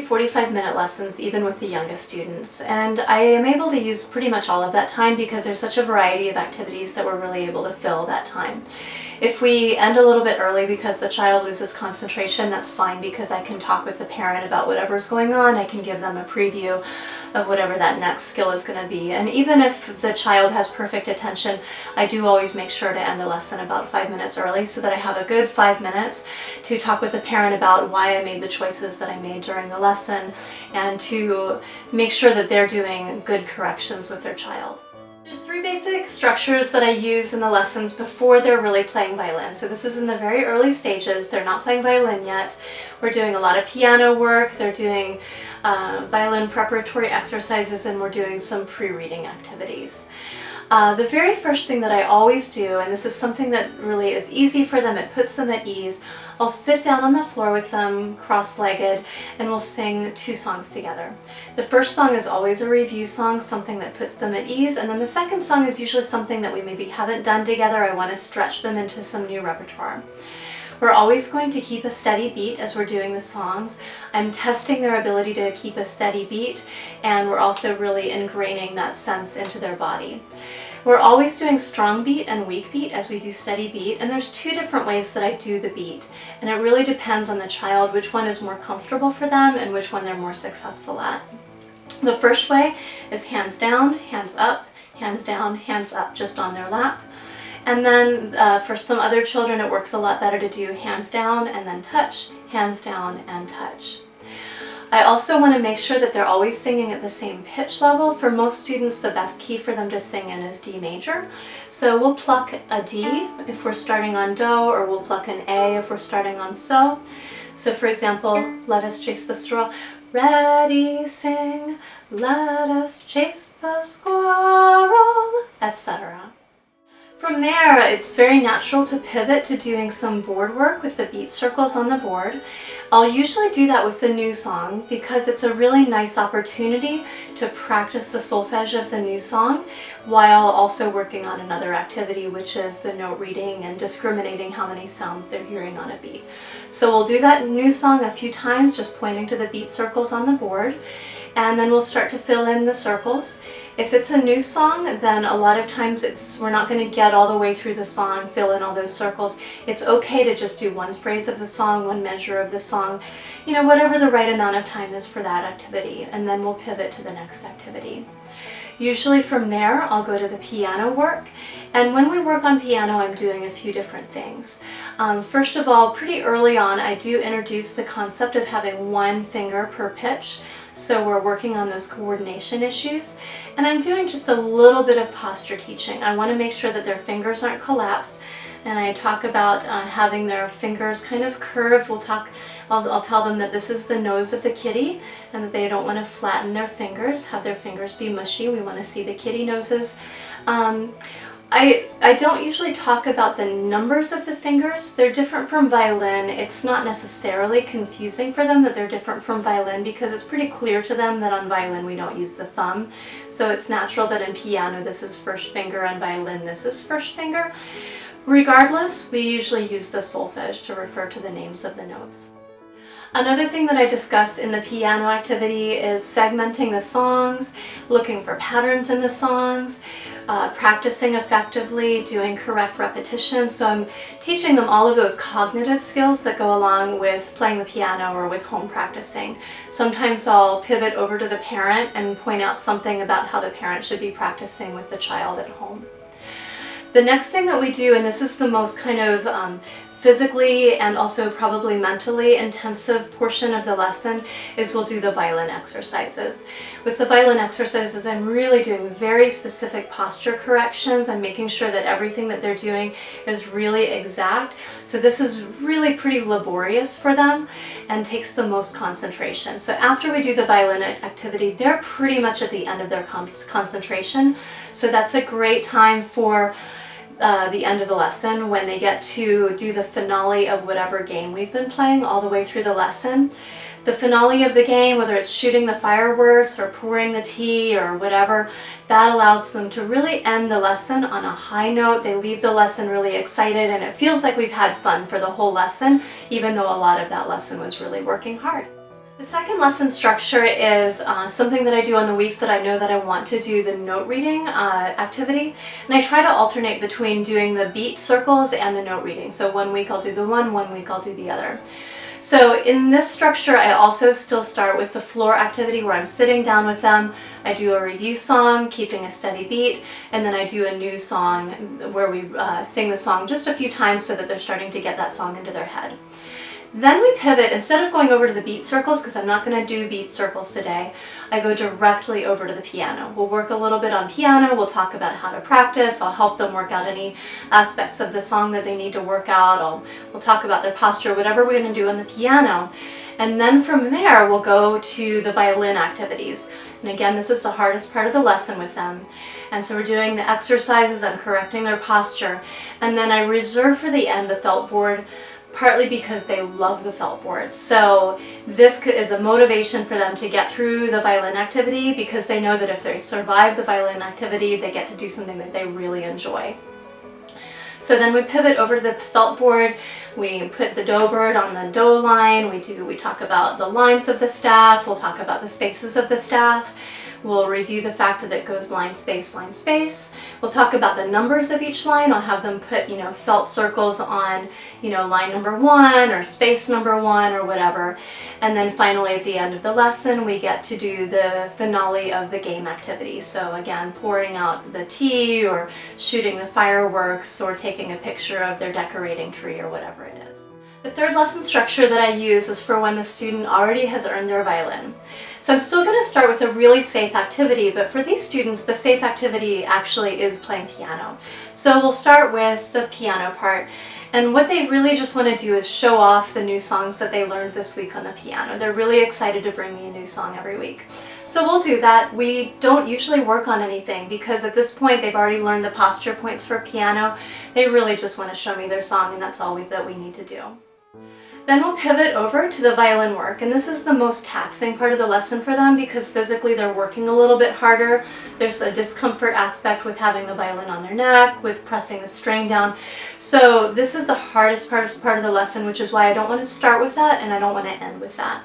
45-minute lessons even with the youngest students, and I am able to use pretty much all of that time because there's such a variety of activities that we're really able to fill that time. If we end a little bit early because the child loses concentration, that's fine because I can talk with the parent about whatever's going on. I can give them a preview of whatever that next skill is going to be. And even if the child has perfect attention, I do always make sure to end the lesson about 5 minutes early so that I have a good 5 minutes to talk with the parent about why I made the choices that I made during the lesson and to make sure that they're doing good corrections with their child. There's 3 basic structures that I use in the lessons before they're really playing violin. So this is in the very early stages. They're not playing violin yet. We're doing a lot of piano work. They're doing violin preparatory exercises, and we're doing some pre-reading activities. The very first thing that I always do, and this is something that really is easy for them, it puts them at ease, I'll sit down on the floor with them cross-legged and we'll sing 2 songs together. The first song is always a review song, something that puts them at ease, and then the second song is usually something that we maybe haven't done together. I want to stretch them into some new repertoire. We're always going to keep a steady beat as we're doing the songs. I'm testing their ability to keep a steady beat, and we're also really ingraining that sense into their body. We're always doing strong beat and weak beat as we do steady beat, and there's 2 different ways that I do the beat, and it really depends on the child which one is more comfortable for them and which one they're more successful at. The first way is hands down, hands up, just on their lap. And then for some other children it works a lot better to do hands down and then touch, hands down and touch. I also want to make sure that they're always singing at the same pitch level. For most students, the best key for them to sing in is D major. So we'll pluck a D if we're starting on Do, or we'll pluck an A if we're starting on So. So for example, let us chase the squirrel. Ready, sing, let us chase the squirrel, etc. From there, it's very natural to pivot to doing some board work with the beat circles on the board. I'll usually do that with the new song because it's a really nice opportunity to practice the solfege of the new song while also working on another activity, which is the note reading and discriminating how many sounds they're hearing on a beat. So we'll do that new song a few times, just pointing to the beat circles on the board, and then we'll start to fill in the circles. If it's a new song, then a lot of times we're not going to get all the way through the song, fill in all those circles. It's okay to just do one phrase of the song, one measure of the song, you know, whatever the right amount of time is for that activity, and then we'll pivot to the next activity. Usually from there, I'll go to the piano work, and when we work on piano, I'm doing a few different things. First of all, pretty early on, I do introduce the concept of having 1 finger per pitch, so we're working on those coordination issues, and I'm doing just a little bit of posture teaching. I want to make sure that their fingers aren't collapsed, and I talk about having their fingers kind of curved. I'll tell them that this is the nose of the kitty and that they don't want to flatten their fingers, have their fingers be mushy. We want to see the kitty noses. I don't usually talk about the numbers of the fingers. They're different from violin. It's not necessarily confusing for them that they're different from violin because it's pretty clear to them that on violin we don't use the thumb. So it's natural that in piano this is first finger, on violin this is first finger. Regardless, we usually use the solfege to refer to the names of the notes. Another thing that I discuss in the piano activity is segmenting the songs, looking for patterns in the songs, practicing effectively, doing correct repetition. So I'm teaching them all of those cognitive skills that go along with playing the piano or with home practicing. Sometimes I'll pivot over to the parent and point out something about how the parent should be practicing with the child at home. The next thing that we do, and this is the most kind of physically and also probably mentally intensive portion of the lesson, is we'll do the violin exercises. With the violin exercises, I'm really doing very specific posture corrections. I'm making sure that everything that they're doing is really exact. So this is really pretty laborious for them and takes the most concentration. So after we do the violin activity, they're pretty much at the end of their concentration. So that's a great time for the end of the lesson when they get to do the finale of whatever game we've been playing all the way through the lesson. The finale of the game, whether it's shooting the fireworks or pouring the tea or whatever, that allows them to really end the lesson on a high note. They leave the lesson really excited and it feels like we've had fun for the whole lesson, even though a lot of that lesson was really working hard. The second lesson structure is something that I do on the weeks that I know that I want to do the note reading activity, and I try to alternate between doing the beat circles and the note reading. So one week I'll do the one week I'll do the other. So in this structure, I also still start with the floor activity where I'm sitting down with them. I do a review song, keeping a steady beat, and then I do a new song where we sing the song just a few times so that they're starting to get that song into their head. Then we pivot, instead of going over to the beat circles, because I'm not going to do beat circles today, I go directly over to the piano. We'll work a little bit on piano, we'll talk about how to practice, I'll help them work out any aspects of the song that they need to work out, we'll talk about their posture, whatever we're going to do on the piano. And then from there, we'll go to the violin activities. And again, this is the hardest part of the lesson with them. And so we're doing the exercises, I'm correcting their posture, and then I reserve for the end the felt board, partly because they love the felt board. So this is a motivation for them to get through the violin activity, because they know that if they survive the violin activity, they get to do something that they really enjoy. So then we pivot over to the felt board, we put the do bird on the do line, we talk about the lines of the staff, we'll talk about the spaces of the staff. We'll review the fact that it goes line, space, line, space. We'll talk about the numbers of each line. I'll have them put, felt circles on, line number 1 or space number 1 or whatever. And then finally at the end of the lesson, we get to do the finale of the game activity. So again, pouring out the tea or shooting the fireworks or taking a picture of their decorating tree or whatever it is. The third lesson structure that I use is for when the student already has earned their violin. So I'm still going to start with a really safe activity, but for these students, the safe activity actually is playing piano. So we'll start with the piano part, and what they really just want to do is show off the new songs that they learned this week on the piano. They're really excited to bring me a new song every week. So we'll do that. We don't usually work on anything because at this point they've already learned the posture points for piano. They really just want to show me their song, and that's all that we need to do. Then we'll pivot over to the violin work, and this is the most taxing part of the lesson for them because physically they're working a little bit harder. There's a discomfort aspect with having the violin on their neck, with pressing the string down. So this is the hardest part of the lesson, which is why I don't want to start with that and I don't want to end with that.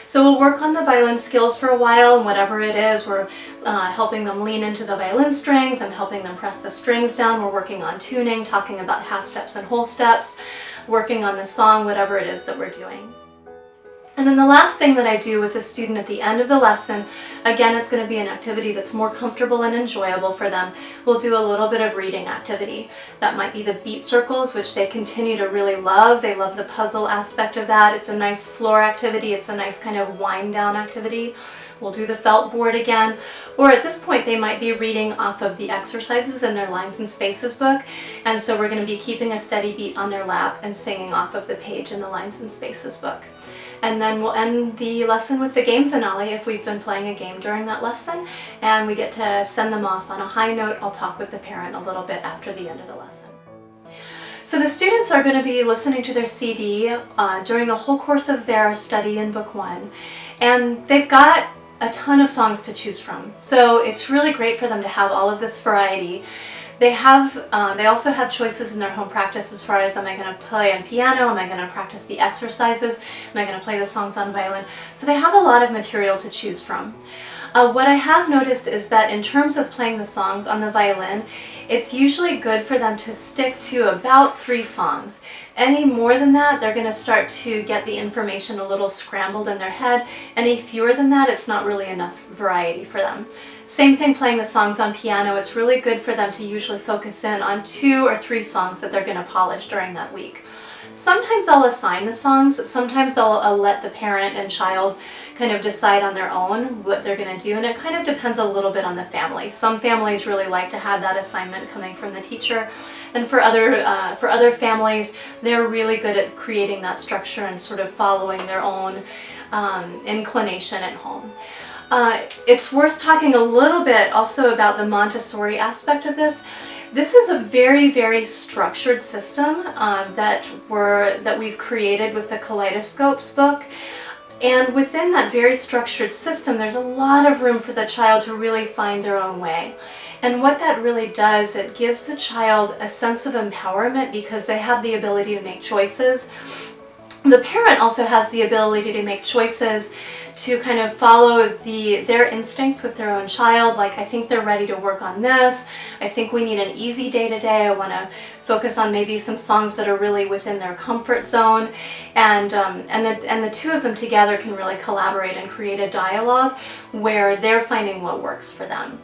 So we'll work on the violin skills for a while, and whatever it is, we're helping them lean into the violin strings, I'm helping them press the strings down, we're working on tuning, talking about half steps and whole steps, working on the song, whatever it is that we're doing. And then the last thing that I do with the student at the end of the lesson, again, it's going to be an activity that's more comfortable and enjoyable for them. We'll do a little bit of reading activity. That might be the beat circles, which they continue to really love. They love the puzzle aspect of that. It's a nice floor activity. It's a nice kind of wind down activity. We'll do the felt board again, or at this point they might be reading off of the exercises in their lines and spaces book, and so we're going to be keeping a steady beat on their lap and singing off of the page in the lines and spaces book. And then we'll end the lesson with the game finale if we've been playing a game during that lesson, and we get to send them off on a high note. I'll talk with the parent a little bit after the end of the lesson. So the students are going to be listening to their CD during the whole course of their study in Book 1, and they've got a ton of songs to choose from. So it's really great for them to have all of this variety. They also have choices in their home practice as far as, am I going to play on piano? Am I going to practice the exercises? Am I going to play the songs on violin? So they have a lot of material to choose from. What I have noticed is that in terms of playing the songs on the violin, it's usually good for them to stick to about 3 songs. Any more than that, they're going to start to get the information a little scrambled in their head. Any fewer than that, it's not really enough variety for them. Same thing playing the songs on piano. It's really good for them to usually focus in on 2 or 3 songs that they're going to polish during that week. Sometimes I'll assign the songs, sometimes I'll let the parent and child kind of decide on their own what they're going to do, and it kind of depends a little bit on the family. Some families really like to have that assignment coming from the teacher, and for other families, they're really good at creating that structure and sort of following their own inclination at home. It's worth talking a little bit also about the Montessori aspect of this. This is a very, very structured system that we've created with the Kaleidoscopes book. And within that very structured system, there's a lot of room for the child to really find their own way. And what that really does, it gives the child a sense of empowerment because they have the ability to make choices. The parent also has the ability to make choices, to kind of follow their instincts with their own child. Like, I think they're ready to work on this. I think we need an easy day today. I want to focus on maybe some songs that are really within their comfort zone. And the two of them together can really collaborate and create a dialogue where they're finding what works for them.